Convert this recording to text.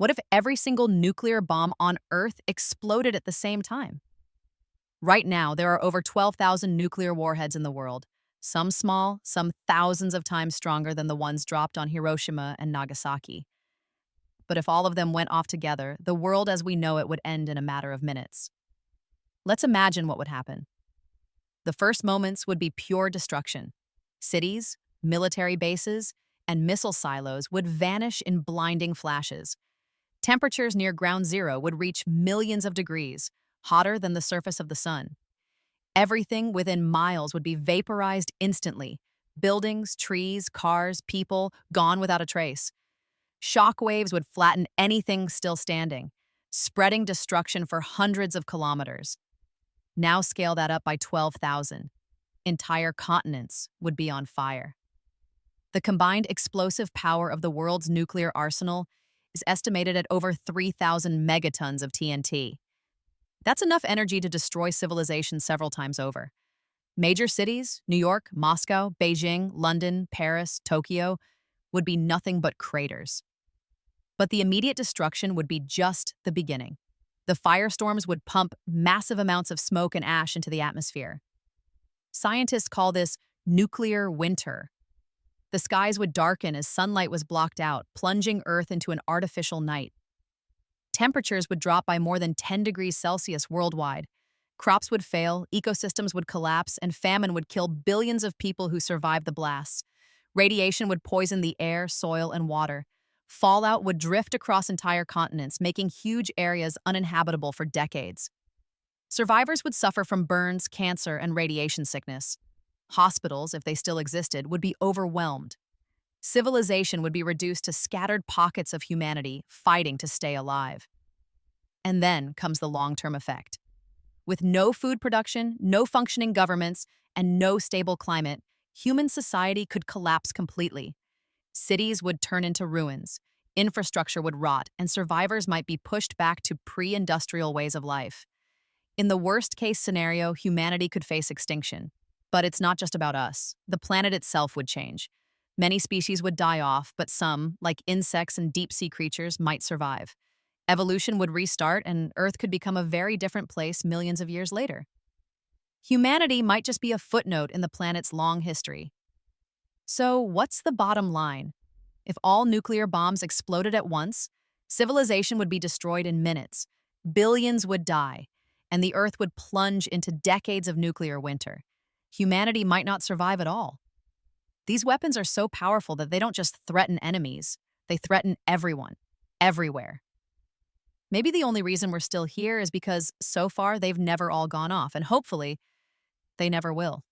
What if every single nuclear bomb on Earth exploded at the same time? Right now, there are over 12,000 nuclear warheads in the world, some small, some thousands of times stronger than the ones dropped on Hiroshima and Nagasaki. But if all of them went off together, the world as we know it would end in a matter of minutes. Let's imagine what would happen. The first moments would be pure destruction. Cities, military bases, and missile silos would vanish in blinding flashes. Temperatures near ground zero would reach millions of degrees, hotter than the surface of the sun. Everything within miles would be vaporized instantly. Buildings, trees, cars, people, gone without a trace. Shock waves would flatten anything still standing, spreading destruction for hundreds of kilometers. Now scale that up by 12,000. Entire continents would be on fire. The combined explosive power of the world's nuclear arsenal is estimated at over 3,000 megatons of TNT. That's enough energy to destroy civilization several times over. Major cities, New York, Moscow, Beijing, London, Paris, Tokyo, would be nothing but craters. But the immediate destruction would be just the beginning. The firestorms would pump massive amounts of smoke and ash into the atmosphere. Scientists call this nuclear winter. The skies would darken as sunlight was blocked out, plunging Earth into an artificial night. Temperatures would drop by more than 10 degrees Celsius worldwide. Crops would fail, ecosystems would collapse, and famine would kill billions of people who survived the blasts. Radiation would poison the air, soil, and water. Fallout would drift across entire continents, making huge areas uninhabitable for decades. Survivors would suffer from burns, cancer, and radiation sickness. Hospitals, if they still existed, would be overwhelmed. Civilization would be reduced to scattered pockets of humanity fighting to stay alive. And then comes the long-term effect. With no food production, no functioning governments, and no stable climate, human society could collapse completely. Cities would turn into ruins, infrastructure would rot, and survivors might be pushed back to pre-industrial ways of life. In the worst-case scenario, humanity could face extinction. But it's not just about us. The planet itself would change. Many species would die off, but some, like insects and deep-sea creatures, might survive. Evolution would restart, and Earth could become a very different place millions of years later. Humanity might just be a footnote in the planet's long history. So, what's the bottom line? If all nuclear bombs exploded at once, civilization would be destroyed in minutes. Billions would die, and the Earth would plunge into decades of nuclear winter. Humanity might not survive at all. These weapons are so powerful that they don't just threaten enemies, they threaten everyone, everywhere. Maybe the only reason we're still here is because, so far, they've never all gone off, and hopefully, they never will.